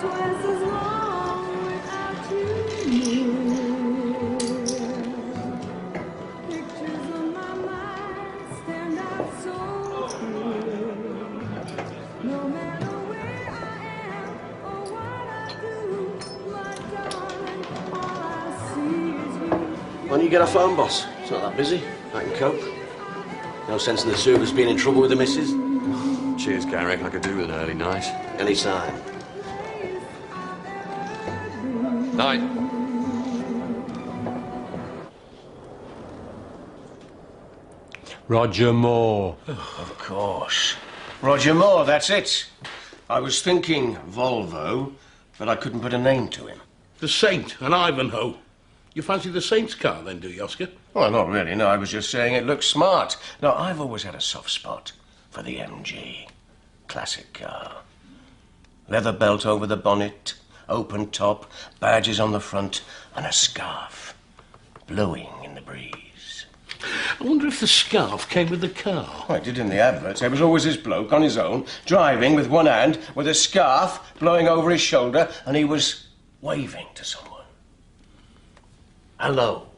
twice as long without you near. Pictures on my mind stand out so clear. No matter where I am or what I do, my darling, all I see is you. Why don't you get off home, boss? It's not that busy. I can cope. No sense in the two of us being in trouble with the missus. Cheers, Garrick. I could do with an early night. Any time. Night. Roger Moore. Of course. Roger Moore, that's it. I was thinking Volvo, but I couldn't put a name to him. The Saint and Ivanhoe. You fancy the Saint's car then, do you, Oscar? Well, not really, no. I was just saying it looks smart. Now, I've always had a soft spot for the MG. Classic car. Leather belt over the bonnet, open top, badges on the front, and a scarf blowing in the breeze. I wonder if the scarf came with the car. Well, it did in the adverts. There was always this bloke on his own, driving with one hand, with a scarf blowing over his shoulder, and he was waving to someone. Hello.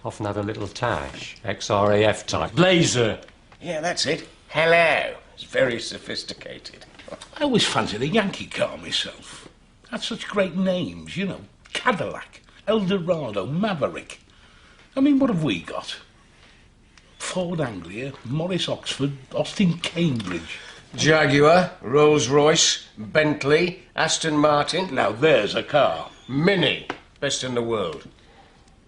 Often had a little tash, XRAF type. Blazer. Yeah, that's it. Hello. It's very sophisticated. I always fancied a Yankee car myself. Had such great names, you know. Cadillac, Eldorado, Maverick. I mean, what have we got? Ford Anglia, Morris Oxford, Austin Cambridge. Jaguar, Rolls-Royce, Bentley, Aston Martin. Now there's a car. Mini. Best in the world.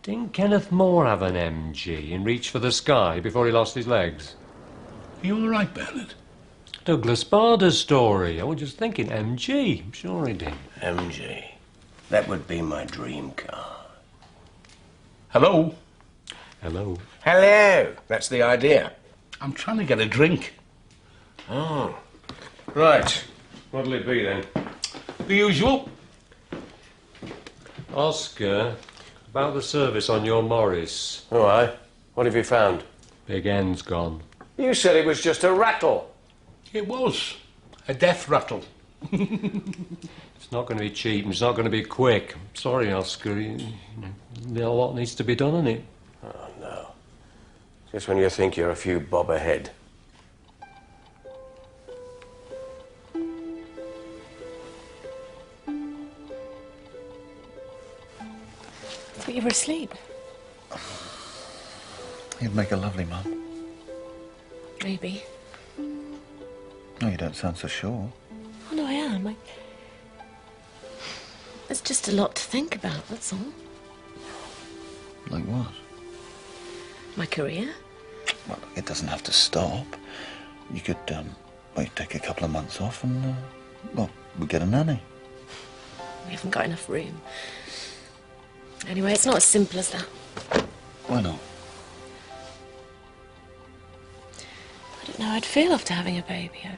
Didn't Kenneth Moore have an MG and reach for the sky before he lost his legs? Are you all right, Bernard? Douglas Bader's story. I was just thinking MG. I'm sure he did. MG. That would be my dream car. Hello? Hello. Hello. That's the idea. I'm trying to get a drink. Oh. Right. What'll it be then? The usual. Oscar, about the service on your Morris. All right. What have you found? Big end's gone. You said it was just a rattle. It was. A death rattle. It's not going to be cheap and it's not going to be quick. I'm sorry, Oscar. A lot needs to be done on it. Oh, no. Just when you think you're a few bob ahead. I thought you were asleep. You'd make a lovely mum. Maybe. No, you don't sound so sure. Oh, no, I am. There's just a lot to think about, that's all. Like what? My career. Well, it doesn't have to stop. You could, well, take a couple of months off and, well, we'll get a nanny. We haven't got enough room. Anyway, it's not as simple as that. Why not? I don't know how I'd feel after having a baby.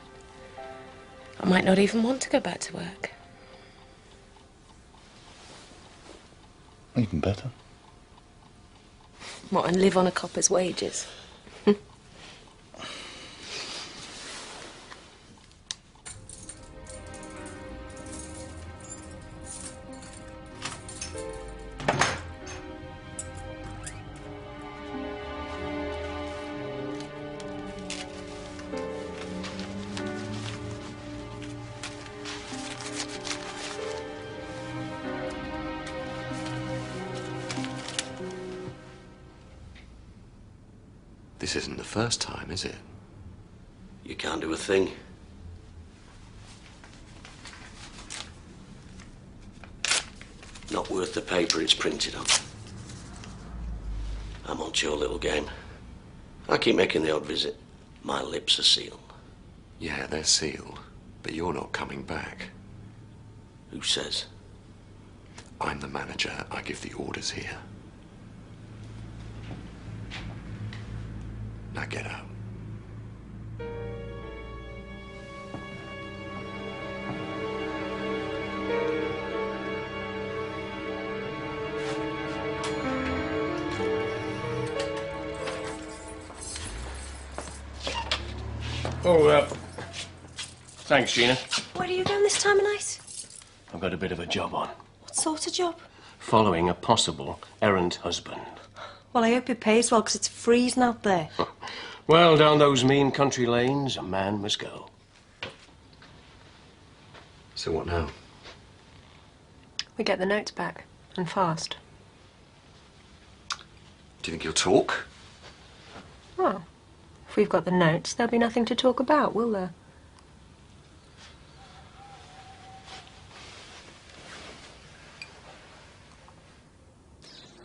I might not even want to go back to work. Even better. What, and live on a copper's wages? This isn't the first time, is it? You can't do a thing. Not worth the paper it's printed on. I'm on to your little game. I keep making the odd visit. My lips are sealed. Yeah, they're sealed, but you're not coming back. Who says? I'm the manager. I give the orders here. Now get out. Oh, thanks, Gina. Where are you going this time of night? I've got a bit of a job on. What sort of job? Following a possible errant husband. Well, I hope it pays well, because it's freezing out there. Well, down those mean country lanes, a man must go. So what now? We get the notes back, and fast. Do you think he'll talk? Well, if we've got the notes, there'll be nothing to talk about, will there?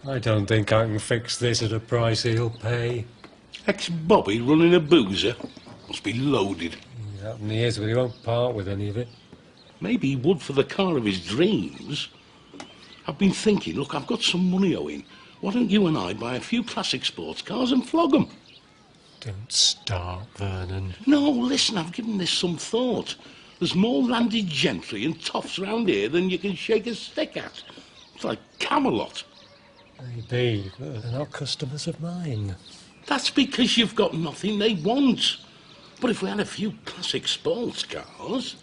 I don't think I can fix this at a price he'll pay. Ex-Bobby running a boozer? Must be loaded. Out in the is, but he won't part with any of it. Maybe he would for the car of his dreams. I've been thinking, look, I've got some money owing. Why don't you and I buy a few classic sports cars and flog them? Don't start, Vernon. No, listen, I've given this some thought. There's more landed gentry and toffs round here than you can shake a stick at. It's like Camelot. Maybe, but they're not customers of mine. That's because you've got nothing they want. But if we had a few classic sports cars...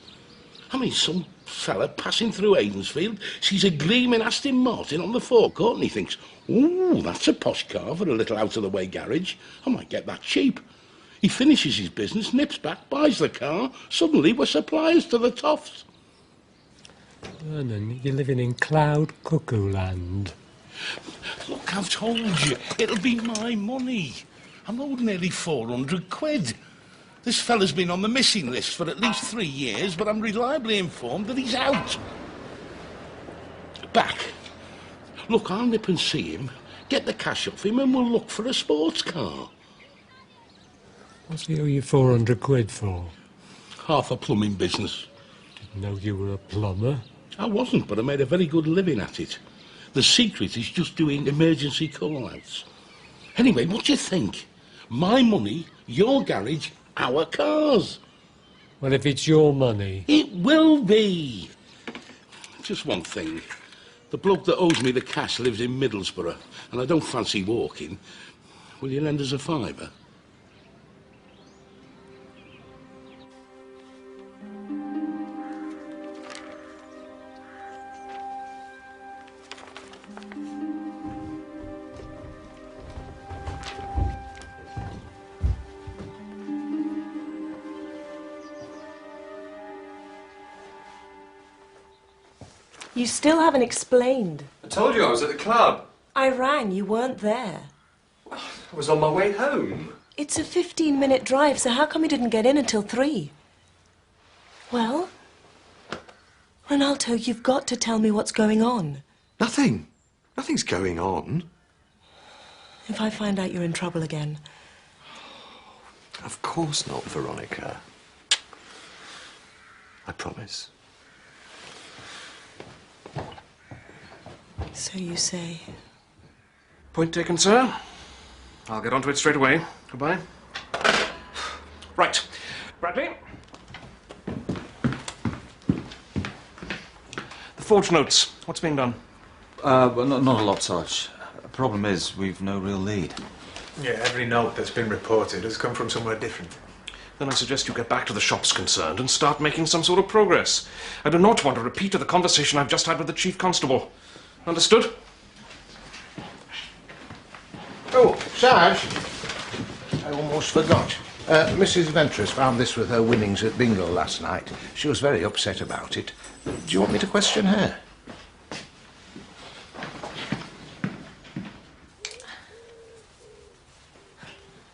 I mean, some fella passing through Aidensfield sees a gleaming Aston Martin on the forecourt and he thinks, ooh, that's a posh car for a little out-of-the-way garage. I might get that cheap. He finishes his business, nips back, buys the car. Suddenly we're suppliers to the toffs. Vernon, you're living in cloud cuckoo land. Look, I've told you, it'll be my money. I'm owed nearly 400 quid. This fella's been on the missing list for at least 3 years, but I'm reliably informed that he's out. Back. Look, I'll nip and see him, get the cash off him, and we'll look for a sports car. What's he owe you 400 quid for? Half a plumbing business. Didn't know you were a plumber. I wasn't, but I made a very good living at it. The secret is just doing emergency call-outs. Anyway, what do you think? My money, your garage, our cars. Well, if it's your money... It will be. Just one thing. The bloke that owes me the cash lives in Middlesbrough, and I don't fancy walking. Will you lend us a fiver? You still haven't explained. I told you I was at the club. I rang, you weren't there. I was on my way home. It's a 15-minute drive, so how come you didn't get in until 3? Well, Ronaldo, you've got to tell me what's going on. Nothing. Nothing's going on. If I find out you're in trouble again. Of course not, Veronica. I promise. So you say. Point taken, sir. I'll get onto it straight away. Goodbye. Right. Bradley. The forged notes. What's being done? Well, not a lot, Sarge. The problem is, we've no real lead. Yeah, every note that's been reported has come from somewhere different. Then I suggest you get back to the shops concerned and start making some sort of progress. I do not want a repeat of the conversation I've just had with the Chief Constable. Understood? Oh, Sarge, I almost forgot. Mrs. Ventress found this with her winnings at bingo last night. She was very upset about it. Do you want me to question her?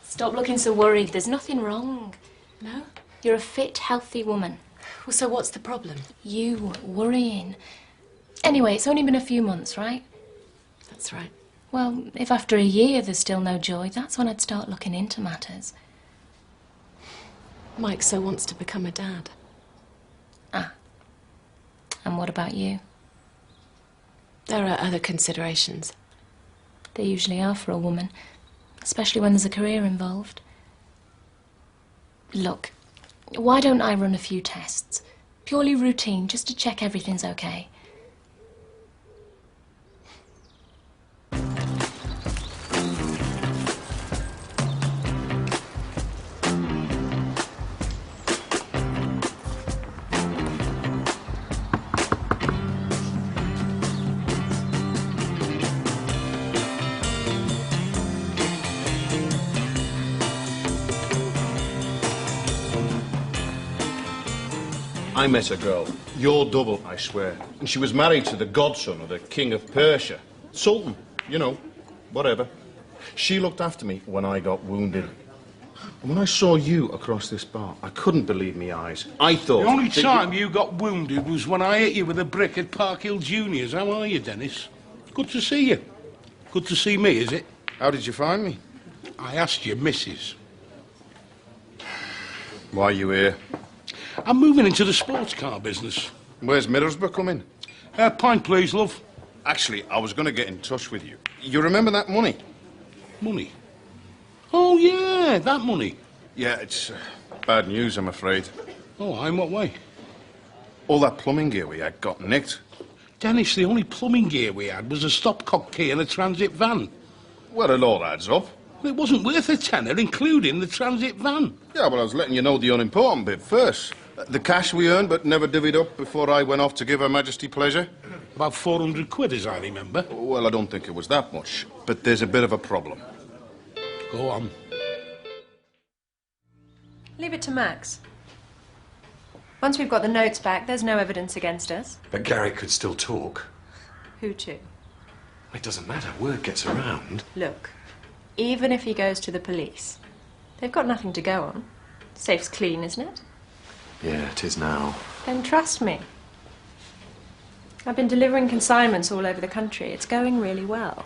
Stop looking so worried. There's nothing wrong. No? You're a fit, healthy woman. Well, so what's the problem? You worrying. Anyway, it's only been a few months, right? That's right. Well, if after a year there's still no joy, that's when I'd start looking into matters. Mike so wants to become a dad. Ah. And what about you? There are other considerations. There usually are for a woman, especially when there's a career involved. Look, why don't I run a few tests? Purely routine, just to check everything's okay. I met a girl, your double, I swear, and she was married to the godson of the king of Persia. Sultan, you know, whatever. She looked after me when I got wounded. And when I saw you across this bar, I couldn't believe my eyes. I thought... The only time you got wounded was when I hit you with a brick at Park Hill Juniors. How are you, Dennis? Good to see you. Good to see me, is it? How did you find me? I asked your missus. Why are you here? I'm moving into the sports car business. Where's Middlesbrough coming? Pint, please, love. Actually, I was going to get in touch with you. You remember that money? Money? Oh, yeah, that money. Yeah, it's bad news, I'm afraid. Oh, in what way? All that plumbing gear we had got nicked. Dennis, the only plumbing gear we had was a stopcock key and a transit van. Well, it all adds up. Well, it wasn't worth a tenner, including the transit van. Yeah, well, I was letting you know the unimportant bit first. The cash we earned but never divvied up before I went off to give Her Majesty pleasure. About 400 quid, as I remember. Well, I don't think it was that much. But there's a bit of a problem. Go on. Leave it to Max. Once we've got the notes back, there's no evidence against us. But Gary could still talk. Who to? It doesn't matter. Word gets around. Look, even if he goes to the police, they've got nothing to go on. Safe's clean, isn't it? Yeah, it is now. Then trust me. I've been delivering consignments all over the country. It's going really well.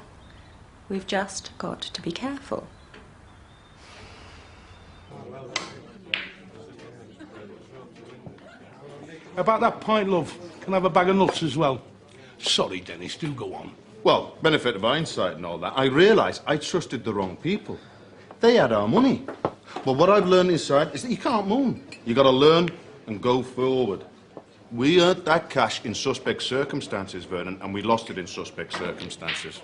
We've just got to be careful. About that pint, love. Can I have a bag of nuts as well? Sorry, Dennis, do go on. Well, benefit of hindsight and all that, I realised I trusted the wrong people. They had our money. Well, what I've learned inside is that you can't moan. You got to learn and go forward. We earned that cash in suspect circumstances, Vernon, and we lost it in suspect circumstances.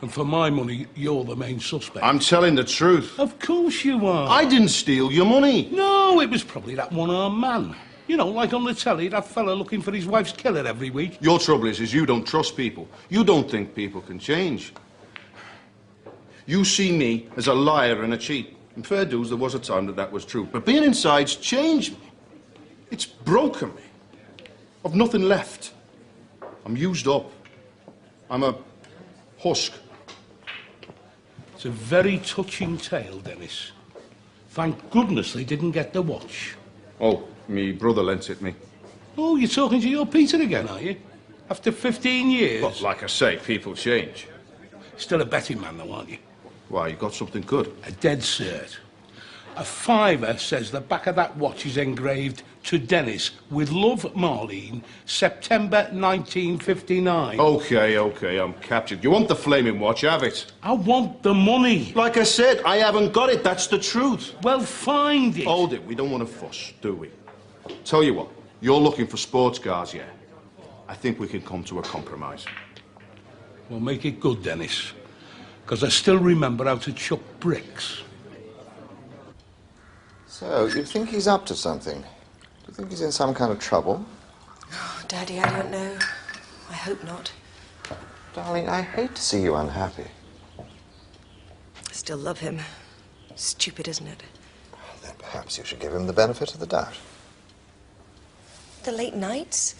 And for my money, you're the main suspect. I'm telling the truth. Of course you are. I didn't steal your money. No, it was probably that one-armed man. You know, like on the telly, that fella looking for his wife's killer every week. Your trouble is you don't trust people. You don't think people can change. You see me as a liar and a cheat. In fair dues, there was a time that was true. But being inside's changed me. It's broken me. I've nothing left. I'm used up. I'm a husk. It's a very touching tale, Dennis. Thank goodness they didn't get the watch. Oh, me brother lent it me. Oh, you're talking to your Peter again, are you? After 15 years? Well, like I say, people change. Still a betting man, though, aren't you? Why, you got something good? A dead cert. A fiver says the back of that watch is engraved to Dennis, with love, Marlene, September 1959. Okay, I'm captured. You want the flaming watch, have it? I want the money. Like I said, I haven't got it. That's the truth. Well, find it. Hold it. We don't want to fuss, do we? Tell you what, you're looking for sports cars, yeah? I think we can come to a compromise. Well, make it good, Dennis. Because I still remember how to chuck bricks. So, you think he's up to something? Do you think he's in some kind of trouble? Oh, Daddy, I don't know. I hope not. Darling, I hate to see you unhappy. I still love him. Stupid, isn't it? Well, then perhaps you should give him the benefit of the doubt. The late nights.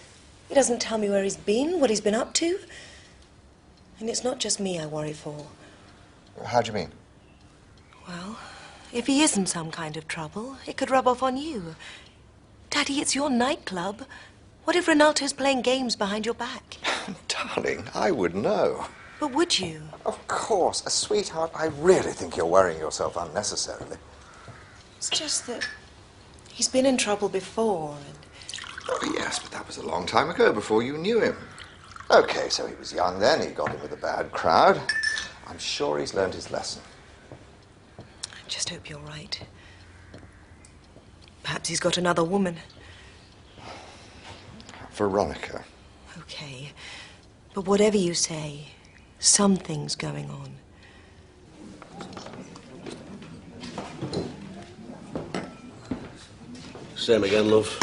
He doesn't tell me where he's been, what he's been up to. And it's not just me I worry for. How do you mean? Well, if he is in some kind of trouble, it could rub off on you. Daddy, it's your nightclub. What if Ronaldo's playing games behind your back? Darling, I would know. But would you? Of course. Sweetheart, I really think you're worrying yourself unnecessarily. It's just that he's been in trouble before. Oh, yes, but that was a long time ago, before you knew him. Okay, so he was young then. He got in with a bad crowd. I'm sure he's learned his lesson. I just hope you're right. Perhaps he's got another woman. Veronica. Okay. But whatever you say, something's going on. Same again, love.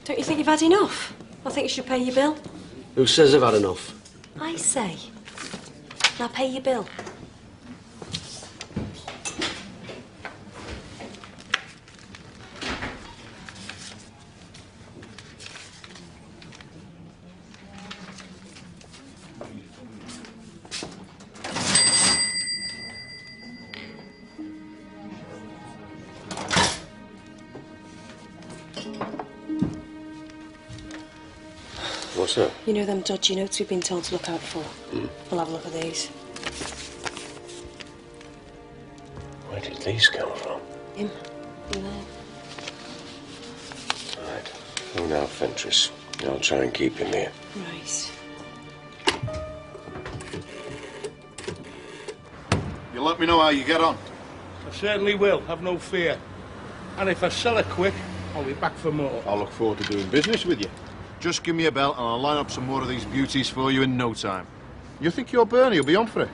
Don't you think you've had enough? I think you should pay your bill. Who says I've had enough? I say. Now pay your bill. What's that? You know them dodgy notes we've been told to look out for? We'll have a look at these. Where did these come from? Him. In there. Right. Oh, now, Fentress. I'll try and keep him here. Right. You let me know how you get on. I certainly will, have no fear. And if I sell it quick, I'll be back for more. I look forward to doing business with you. Just give me a bell and I'll line up some more of these beauties for you in no time. You think your Bernie will be on for it?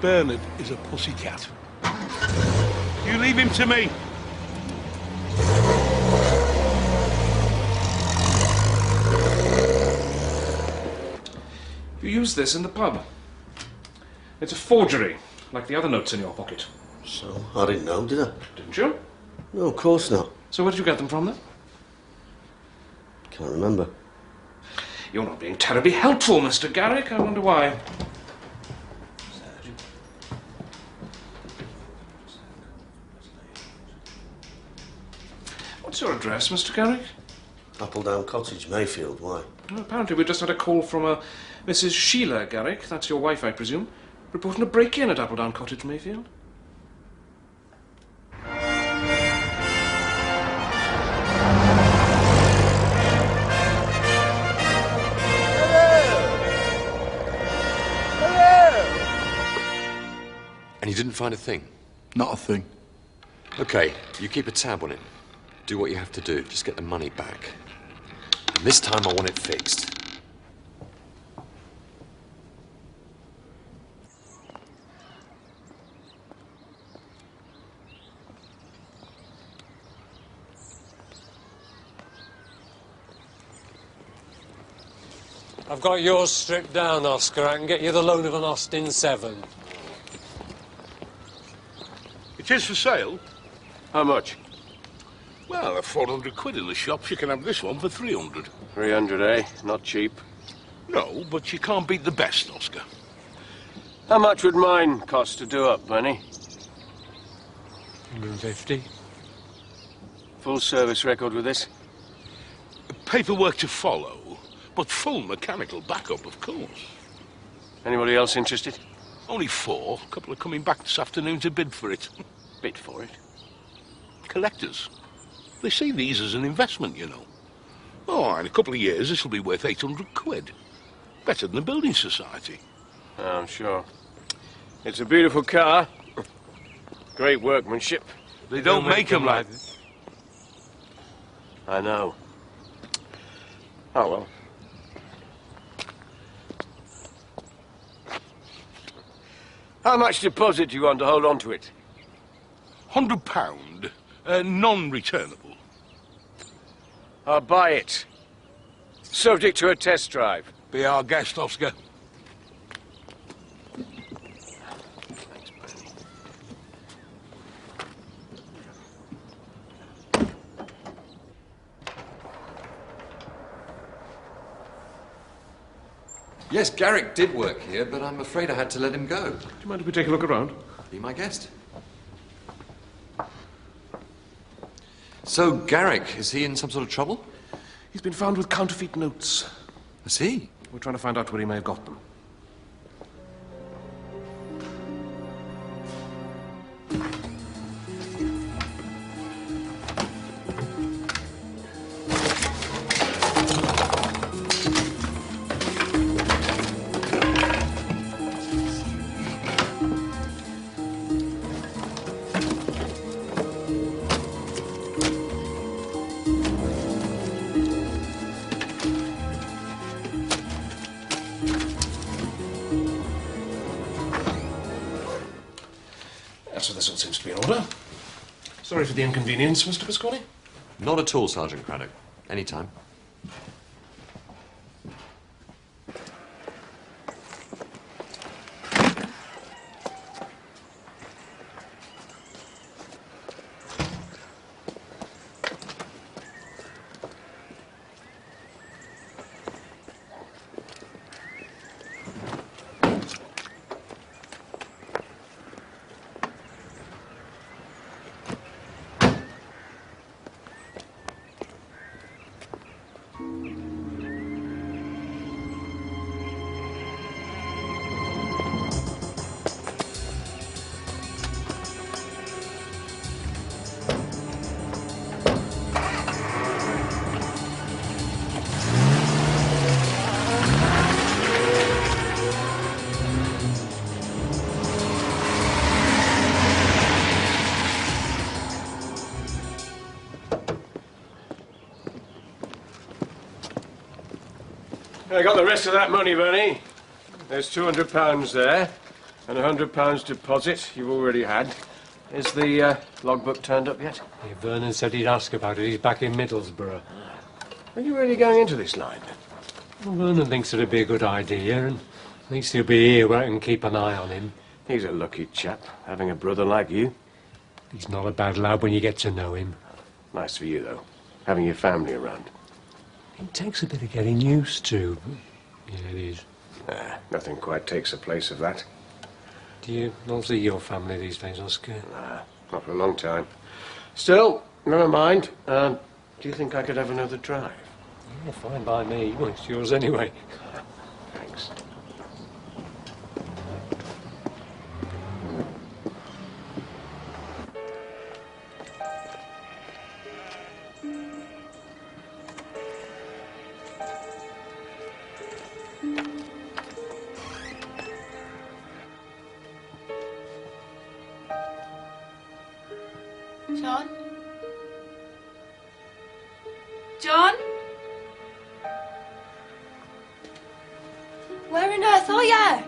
Bernard is a pussycat. You leave him to me. You used this in the pub. It's a forgery, like the other notes in your pocket. So, I didn't know, did I? Didn't you? No, of course not. So where did you get them from, then? Can't remember. You're not being terribly helpful, Mr. Garrick. I wonder why. What's your address, Mr. Garrick? Appledown Cottage, Mayfield. Why? Well, apparently we just had a call from a Mrs. Sheila Garrick, that's your wife, I presume, reporting a break-in at Appledown Cottage, Mayfield. And you didn't find a thing? Not a thing. Okay, you keep a tab on it. Do what you have to do. Just get the money back. And this time I want it fixed. I've got yours stripped down, Oscar. I can get you the loan of an Austin 7. It is for sale? How much? Well, at 400 quid in the shops, you can have this one for 300. 300, eh? Not cheap. No, but you can't beat the best, Oscar. How much would mine cost to do up, Benny? 150. Full service record with this? Paperwork to follow, but full mechanical backup, of course. Anybody else interested? Only 4. A couple are coming back this afternoon to bid for it. Bid for it? Collectors. They see these as an investment, you know. Oh, in a couple of years, this will be worth 800 quid. Better than the building society. Oh, I'm sure. It's a beautiful car. Great workmanship. They don't make them like this. I know. Oh, well. How much deposit do you want to hold on to it? £100, non-returnable. I'll buy it. Subject to a test drive. Be our guest, Oscar. Yes, Garrick did work here, but I'm afraid I had to let him go. Do you mind if we take a look around? Be my guest. So, Garrick, is he in some sort of trouble? He's been found with counterfeit notes. Is he? We're trying to find out where he may have got them. So this all seems to be in order. Sorry for the inconvenience, Mr. Visconti. Not at all, Sergeant Craddock. Anytime. I got the rest of that money, Bernie. There's £200 there, and £100 deposit you've already had. Is the logbook turned up yet? Yeah, Vernon said he'd ask about it. He's back in Middlesbrough. Are you really going into this line, then? Well, Vernon thinks it'd be a good idea, and at least he'll be here where I can keep an eye on him. He's a lucky chap, having a brother like you. He's not a bad lad when you get to know him. Nice for you, though, having your family around. It takes a bit of getting used to, but yeah, it is. Nothing quite takes the place of that. Do you not see your family these days, Oscar? Nah, not for a long time. Still, never mind. Do you think I could have another drive? Yeah, fine by me. Well, it's yours anyway. Thanks. John? John? Where on earth are you?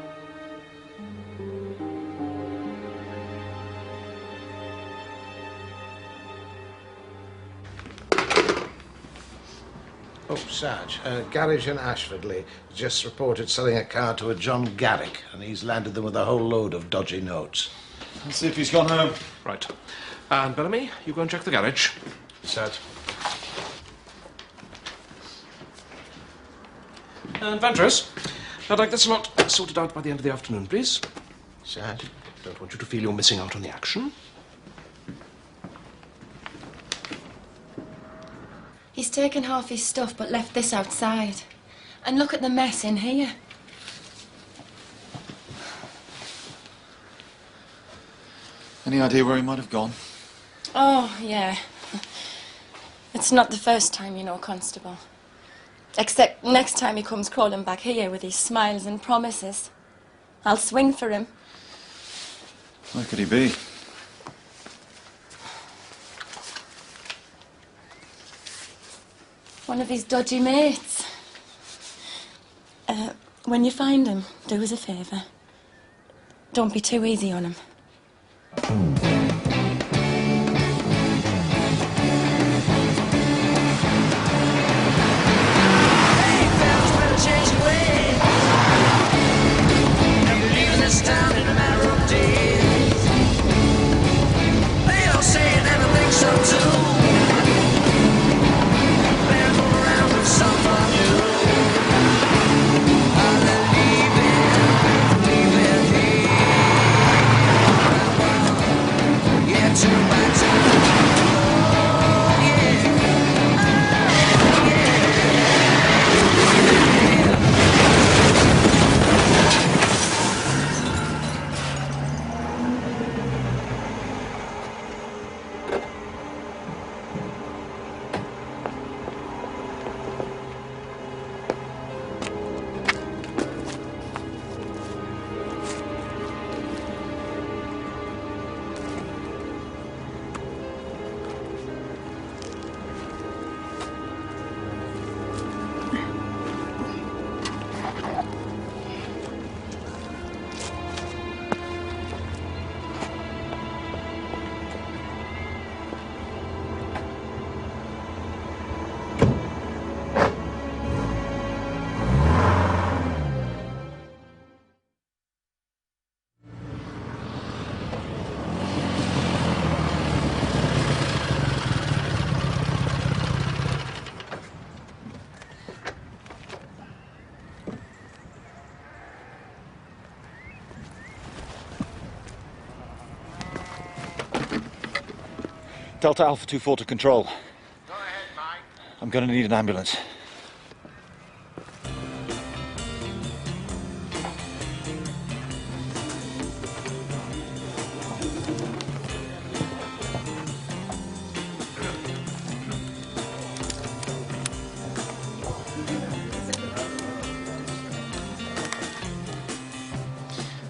Oh, Sarge, garage in Ashfordley just reported selling a car to a John Garrick, and he's landed them with a whole load of dodgy notes. Let's see if he's gone home. Right. And Bellamy, you go and check the garage. Sarge. And Ventures, I'd like this lot sorted out by the end of the afternoon, please. Sarge. Don't want you to feel you're missing out on the action. He's taken half his stuff but left this outside. And look at the mess in here. Any idea where he might have gone? Oh, yeah. It's not the first time, you know, Constable. Except next time he comes crawling back here with his smiles and promises. I'll swing for him. Where could he be? One of his dodgy mates. When you find him, do us a favour. Don't be too easy on him. Delta Alpha 24 to control. Go ahead, Mike. I'm going to need an ambulance.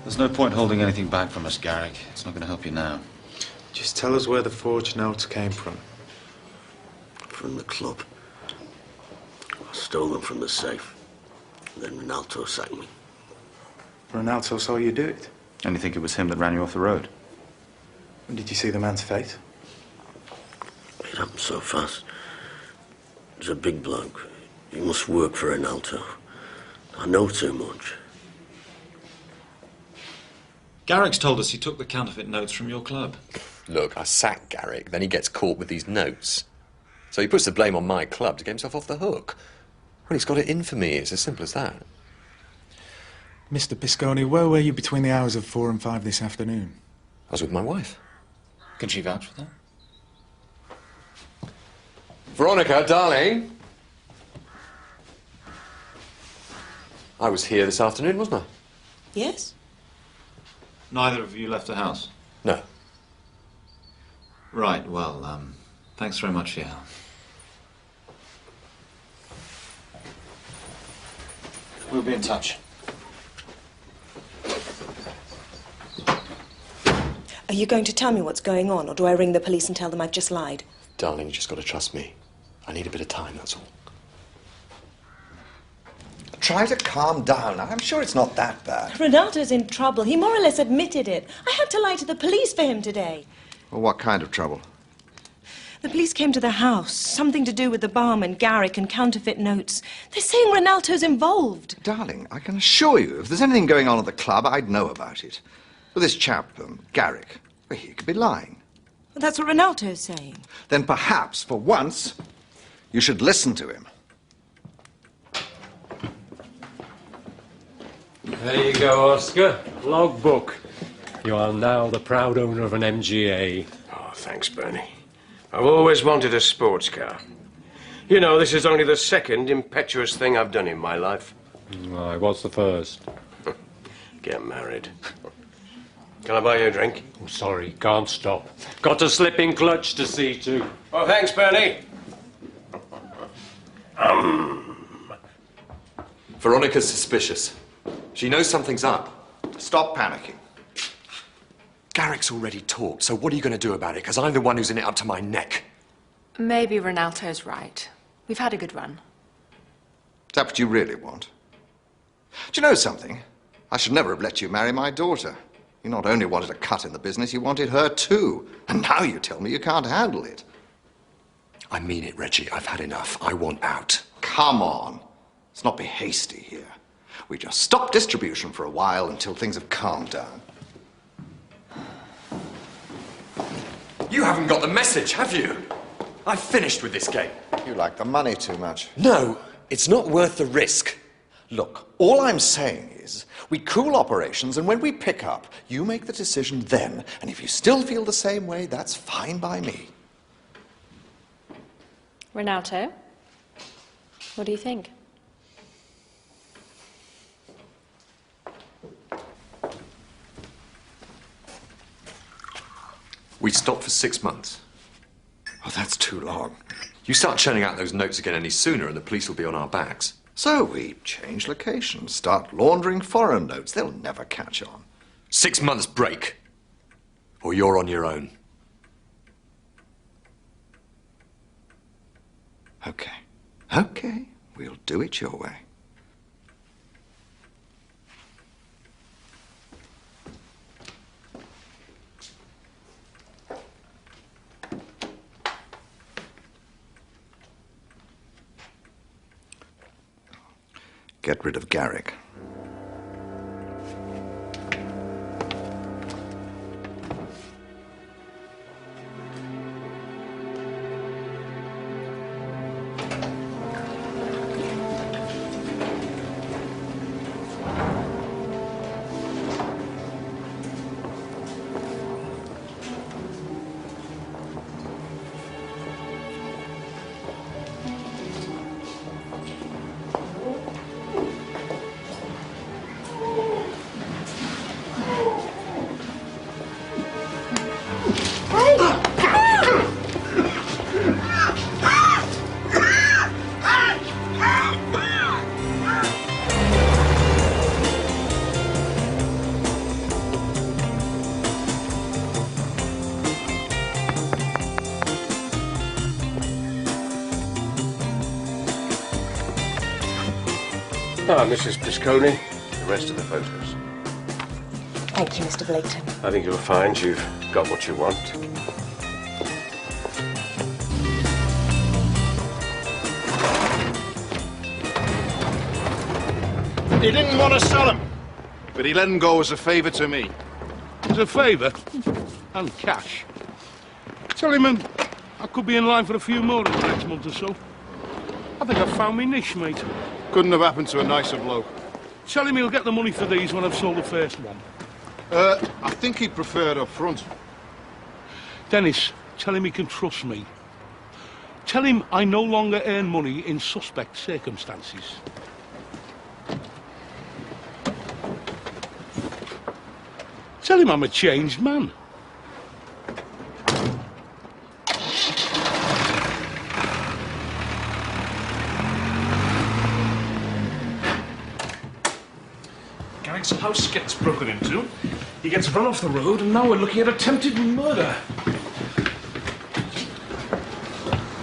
There's no point holding anything back from us, Garrick. It's not going to help you now. Just tell us where the forged notes came from. From the club. I stole them from the safe. Then Ronaldo sacked me. Ronaldo saw you do it. And you think it was him that ran you off the road? Did you see the man's face? It happened so fast. He's a big bloke. He must work for Ronaldo. I know too much. Garrick's told us he took the counterfeit notes from your club. Look, I sack Garrick, then he gets caught with these notes. So he puts the blame on my club to get himself off the hook. Well, he's got it in for me. It's as simple as that. Mr. Pisconi, where were you between the hours of 4 and 5 this afternoon? I was with my wife. Can she vouch for that? Veronica, darling. I was here this afternoon, wasn't I? Yes? Neither of you left the house? No. Right, well, thanks very much for your help. We'll be in touch. Are you going to tell me what's going on, or do I ring the police and tell them I've just lied? Darling, you just got to trust me. I need a bit of time, that's all. Try to calm down. I'm sure it's not that bad. Ronaldo's in trouble. He more or less admitted it. I had to lie to the police for him today. Well, what kind of trouble? The police came to the house. Something to do with the barman, Garrick, and counterfeit notes. They're saying Ronaldo's involved. Darling, I can assure you, if there's anything going on at the club, I'd know about it. But this chap, Garrick, well, he could be lying. Well, that's what Ronaldo's saying. Then perhaps, for once, you should listen to him. There you go, Oscar. Logbook. You are now the proud owner of an MGA. Oh, thanks, Bernie. I've always wanted a sports car. You know, this is only the second impetuous thing I've done in my life. Right, what's the first? Get married. Can I buy you a drink? I'm sorry, can't stop. Got a slipping clutch to see to. Oh, thanks, Bernie. Veronica's suspicious. She knows something's up. Stop panicking. Garrick's already talked, so what are you going to do about it? Because I'm the one who's in it up to my neck. Maybe Ronaldo's right. We've had a good run. Is that what you really want? Do you know something? I should never have let you marry my daughter. You not only wanted a cut in the business, you wanted her too. And now you tell me you can't handle it. I mean it, Reggie. I've had enough. I want out. Come on. Let's not be hasty here. We just stop distribution for a while until things have calmed down. You haven't got the message, have you? I've finished with this game. You like the money too much. No, it's not worth the risk. Look, all I'm saying is we cool operations, and when we pick up, you make the decision then. And if you still feel the same way, that's fine by me. Ronaldo, what do you think? We stop for 6 months. Oh, that's too long. You start churning out those notes again any sooner and the police will be on our backs. So we change locations, start laundering foreign notes. They'll never catch on. 6 months break. Or you're on your own. Okay. Okay. We'll do it your way. Get rid of Garrick. Ah, Mrs. Pisconi, the rest of the photos. Thank you, Mr. Blaketon. I think you'll find you've got what you want. He didn't want to sell him, but he let him go as a favour to me. As a favour? And cash. Tell him I could be in line for a few more in the next month or so. I think I've found my niche, mate. Couldn't have happened to a nicer bloke. Tell him he'll get the money for these when I've sold the first one. I think he'd prefer it up front. Dennis, tell him he can trust me. Tell him I no longer earn money in suspect circumstances. Tell him I'm a changed man. Garrick's house gets broken into, he gets run off the road, and now we're looking at attempted murder.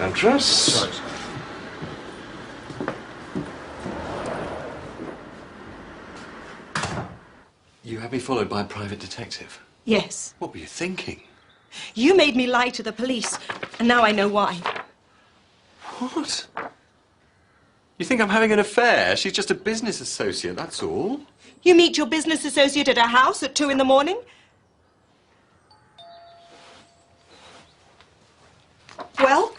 Entrance. Sorry. You had me followed by a private detective? Yes. What were you thinking? You made me lie to the police, and now I know why. What? You think I'm having an affair? She's just a business associate, that's all. You meet your business associate at her house at 2 in the morning? Well?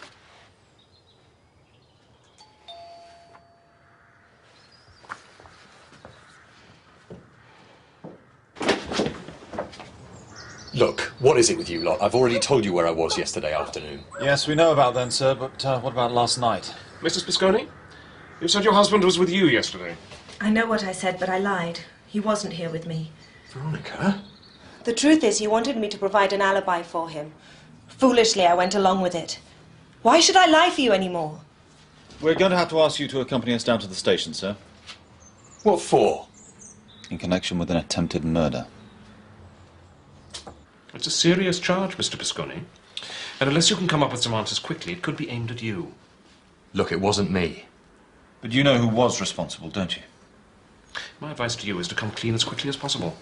Look, what is it with you lot? I've already told you where I was yesterday afternoon. Yes, we know about then, sir, but what about last night? Mrs. Pisconi, you said your husband was with you yesterday. I know what I said, but I lied. He wasn't here with me. Veronica? The truth is, he wanted me to provide an alibi for him. Foolishly, I went along with it. Why should I lie for you anymore? We're going to have to ask you to accompany us down to the station, sir. What for? In connection with an attempted murder. It's a serious charge, Mr. Pisconi. And unless you can come up with some answers quickly, it could be aimed at you. Look, it wasn't me. But you know who was responsible, don't you? My advice to you is to come clean as quickly as possible.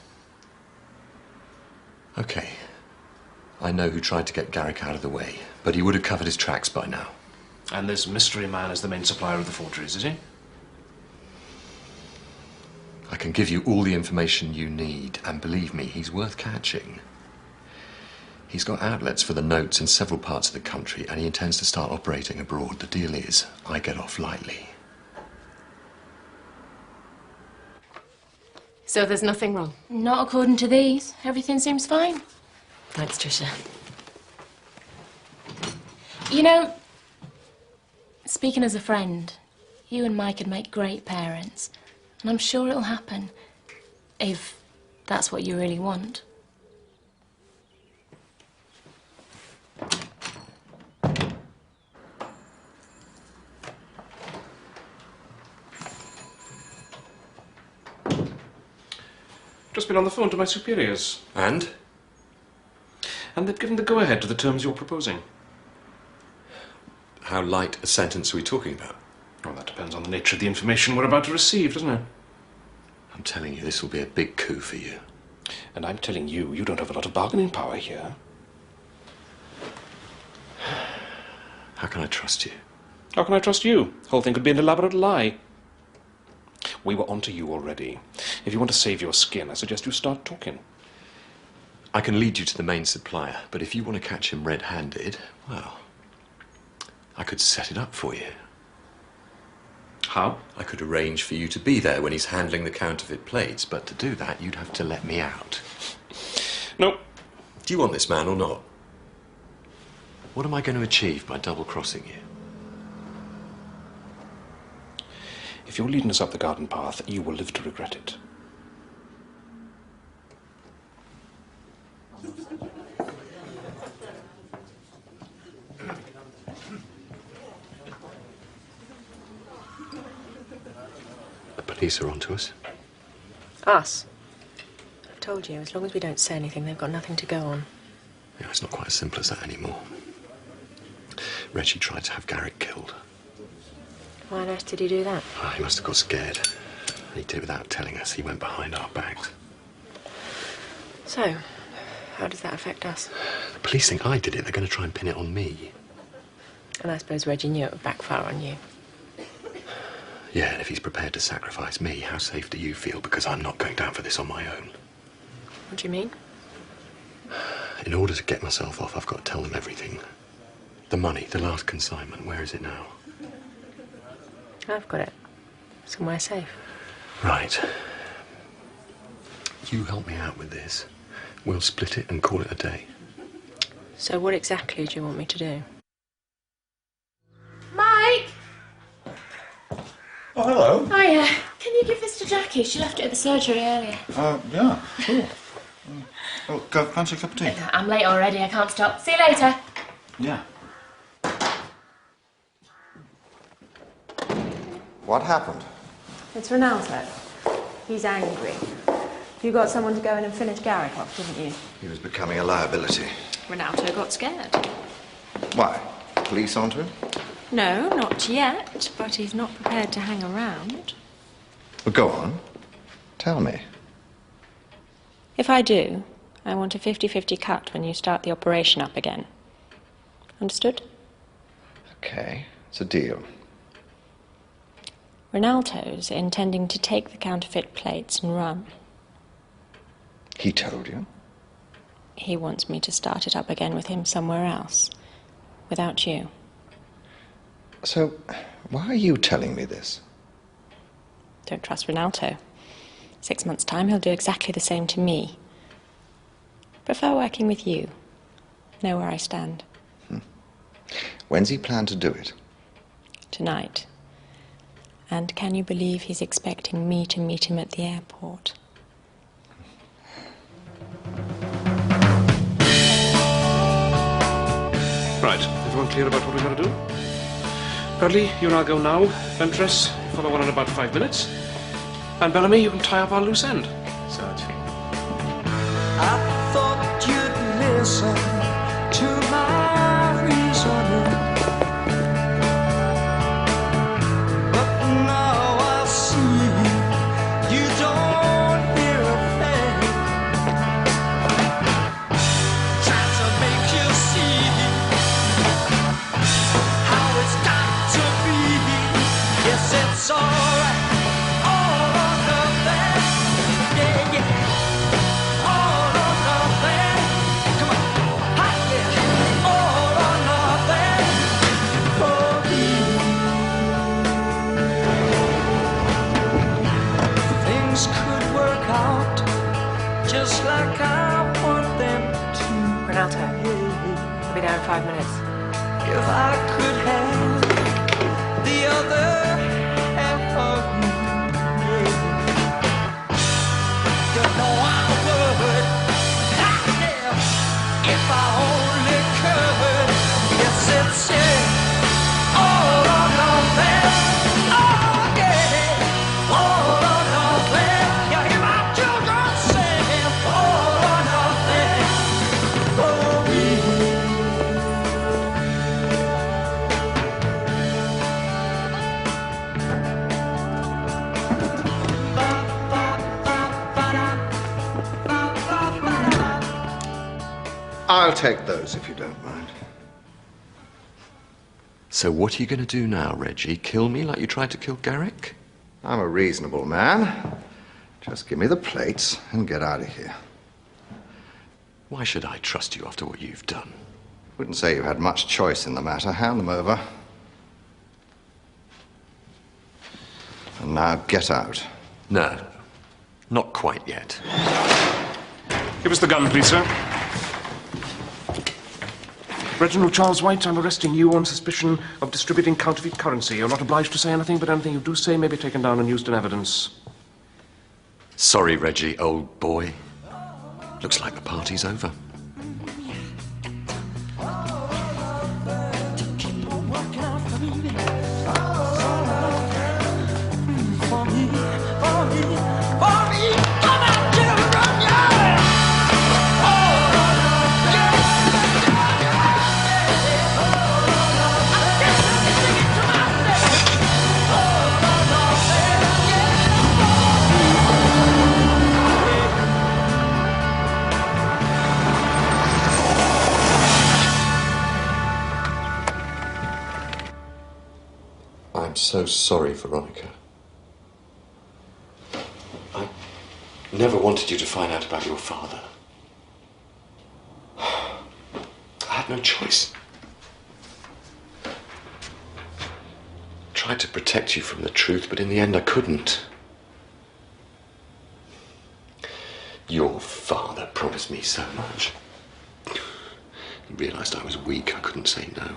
Okay. I know who tried to get Garrick out of the way, but he would have covered his tracks by now. And this mystery man is the main supplier of the forgeries, is he? I can give you all the information you need, and believe me, he's worth catching. He's got outlets for the notes in several parts of the country, and he intends to start operating abroad. The deal is, I get off lightly. So there's nothing wrong? Not according to these. Everything seems fine. Thanks, Tricia. You know, speaking as a friend, you and Mike could make great parents. And I'm sure it'll happen. If that's what you really want. Just been on the phone to my superiors. And? And they've given the go-ahead to the terms you're proposing. How light a sentence are we talking about? Well, that depends on the nature of the information we're about to receive, doesn't it? I'm telling you, this will be a big coup for you. And I'm telling you, you don't have a lot of bargaining power here. How can I trust you? How can I trust you? The whole thing could be an elaborate lie. We were onto you already. If you want to save your skin, I suggest you start talking. I can lead you to the main supplier, but if you want to catch him red-handed, well, I could set it up for you. How? I could arrange for you to be there when he's handling the counterfeit plates, but to do that, you'd have to let me out. No. Do you want this man or not? What am I going to achieve by double-crossing you? If you're leading us up the garden path, you will live to regret it. The police are onto us. Us? I've told you, as long as we don't say anything, they've got nothing to go on. Yeah, it's not quite as simple as that anymore. Reggie tried to have Garrick killed. Why on earth did he do that? He must have got scared. And he did it without telling us. He went behind our backs. So, how does that affect us? The police think I did it. They're going to try and pin it on me. And I suppose Reggie knew it would backfire on you. Yeah, and if he's prepared to sacrifice me, how safe do you feel? Because I'm not going down for this on my own. What do you mean? In order to get myself off, I've got to tell them everything. The money, the last consignment, where is it now? I've got it. Somewhere safe. Right. You help me out with this. We'll split it and call it a day. So what exactly do you want me to do? Mike! Oh, hello. Hiya. Can you give this to Jackie? She left it at the surgery earlier. Yeah, sure. Oh, fancy a cup of tea? I'm late already. I can't stop. See you later. Yeah. What happened? It's Ronaldo. He's angry. You got someone to go in and finish Garrick off, didn't you? He was becoming a liability. Ronaldo got scared. Why? Police onto him? No, not yet, but he's not prepared to hang around. Well, go on. Tell me. If I do, I want a 50-50 cut when you start the operation up again. Understood? Okay, it's a deal. Ronaldo's intending to take the counterfeit plates and run. He told you? He wants me to start it up again with him somewhere else, without you. So, why are you telling me this? Don't trust Ronaldo. 6 months' time, he'll do exactly the same to me. Prefer working with you. Know where I stand. When's he plan to do it? Tonight. And can you believe he's expecting me to meet him at the airport? Right, everyone clear about what we've got to do? Bradley, you and I'll go now. Ventress, follow on in about 5 minutes. And Bellamy, you can tie up our loose end. Sarge. I thought you'd listen to my reasoning, but now I see you don't hear a thing. Trying to make you see how it's got to be. Yes, it's alright. All or nothing. Yeah, yeah. All or nothing. Come on. Hi, yeah. All or nothing for me. Things could work out just like I want them to. Ronaldo, I'll be there in 5 minutes. If I could have the other half of me, you know I would. Yeah, if I only could. Yes, it's all or nothing. Oh yeah, all or nothing. You hear my children sing, all or nothing for me. I'll take those if you don't mind. So what are you going to do now, Reggie? Kill me like you tried to kill Garrick? I'm a reasonable man. Just give me the plates and get out of here. Why should I trust you after what you've done? Wouldn't say you had much choice in the matter. Hand them over. And now get out. No, not quite yet. Give us the gun, please, sir. Reginald Charles White, I'm arresting you on suspicion of distributing counterfeit currency. You're not obliged to say anything, but anything you do say may be taken down and used in evidence. Sorry, Reggie, old boy. Looks like the party's over. so sorry, Veronica. I never wanted you to find out about your father. I had no choice. Tried to protect you from the truth, but in the end I couldn't. Your father promised me so much. He realized I was weak. I couldn't say no.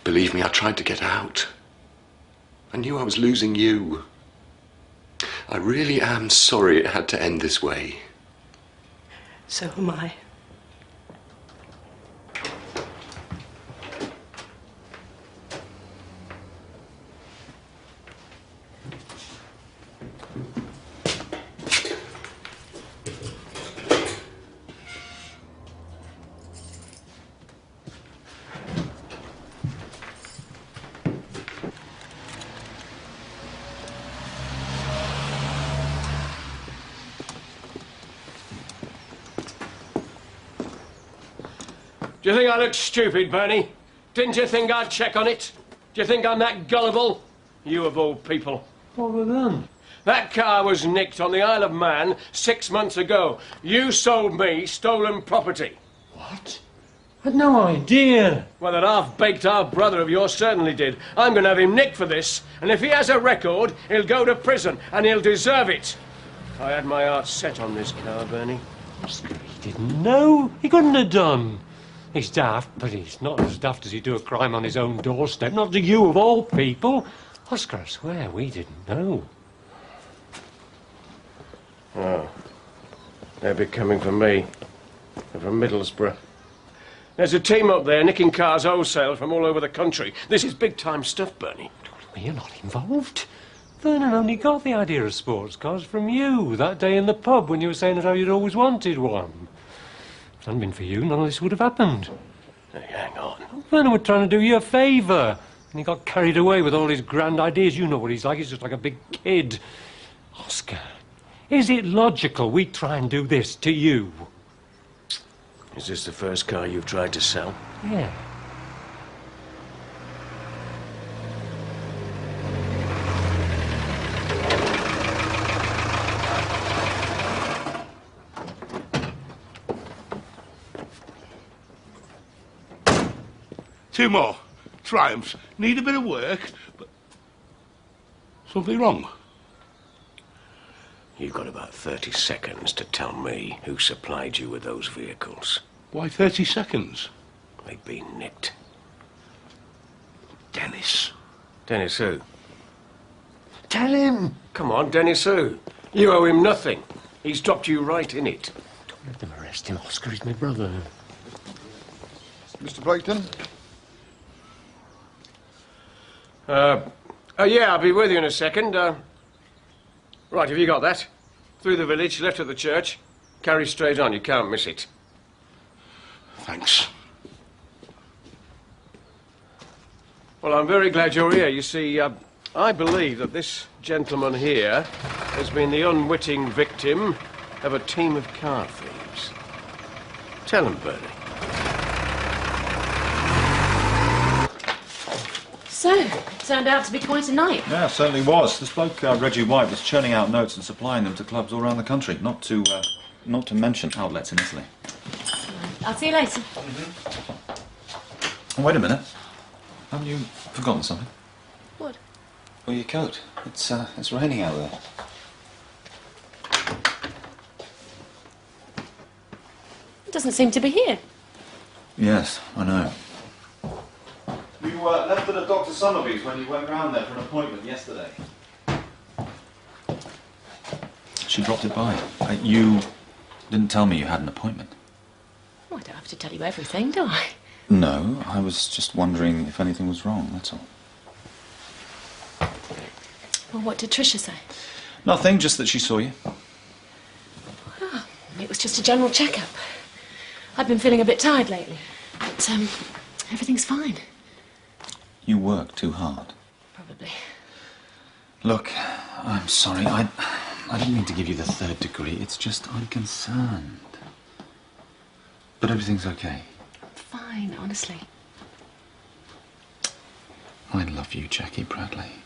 Believe me, I tried to get out. I knew I was losing you. I really am sorry it had to end this way. So am I. Do you think I look stupid, Bernie? Didn't you think I'd check on it? Do you think I'm that gullible? You of all people. What have I done? That car was nicked on the Isle of Man 6 months ago. You sold me stolen property. What? I had no idea. Well, that half-baked half-brother of yours certainly did. I'm going to have him nicked for this, and if he has a record, he'll go to prison, and he'll deserve it. I had my heart set on this car, Bernie. Oscar, he didn't know. He couldn't have done. He's daft, but he's not as daft as he'd do a crime on his own doorstep. Not to you, of all people. Oscar, I swear, we didn't know. Oh. They'll be coming for me. They're from Middlesbrough. There's a team up there nicking cars wholesale from all over the country. This is big-time stuff, Bernie. You're not involved. Vernon only got the idea of sports cars from you that day in the pub when you were saying that how you'd always wanted one. If it hadn't been for you, none of this would have happened. Hey, hang on. Vernon was trying to do you a favour, and he got carried away with all his grand ideas. You know what he's like. He's just like a big kid. Oscar, is it logical we try and do this to you? Is this the first car you've tried to sell? Yeah. Two more. Triumphs. Need a bit of work, but... Something wrong? You've got about 30 seconds to tell me who supplied you with those vehicles. Why 30 seconds? They've been nicked. Dennis. Dennis who? Tell him. Come on, Dennis who? You owe him nothing. He's dropped you right in it. Don't let them arrest him, Oscar. He's my brother. Mr. Blaketon? Yeah, I'll be with you in a second. Right, have you got that? Through the village, left at the church. Carry straight on, you can't miss it. Thanks. Well, I'm very glad you're here. You see, I believe that this gentleman here has been the unwitting victim of a team of car thieves. Tell him, Bernie. So, it turned out to be quite a night. Yeah, it certainly was. This bloke, Reggie White, was churning out notes and supplying them to clubs all around the country, not to mention outlets in Italy. I'll see you later. Oh, wait a minute. Haven't you forgotten something? What? Well, your coat. It's raining out there. It doesn't seem to be here. Yes, I know. You left it at Dr. Somerby's when you went round there for an appointment yesterday. She dropped it by. You didn't tell me you had an appointment. Oh, I don't have to tell you everything, do I? No, I was just wondering if anything was wrong, that's all. Well, what did Tricia say? Nothing, just that she saw you. Oh, it was just a general checkup. I've been feeling a bit tired lately, but everything's fine. You work too hard. Probably. Look, I'm sorry. I didn't mean to give you the third degree. It's just I'm concerned. But everything's okay. Fine, honestly. I love you, Jackie Bradley.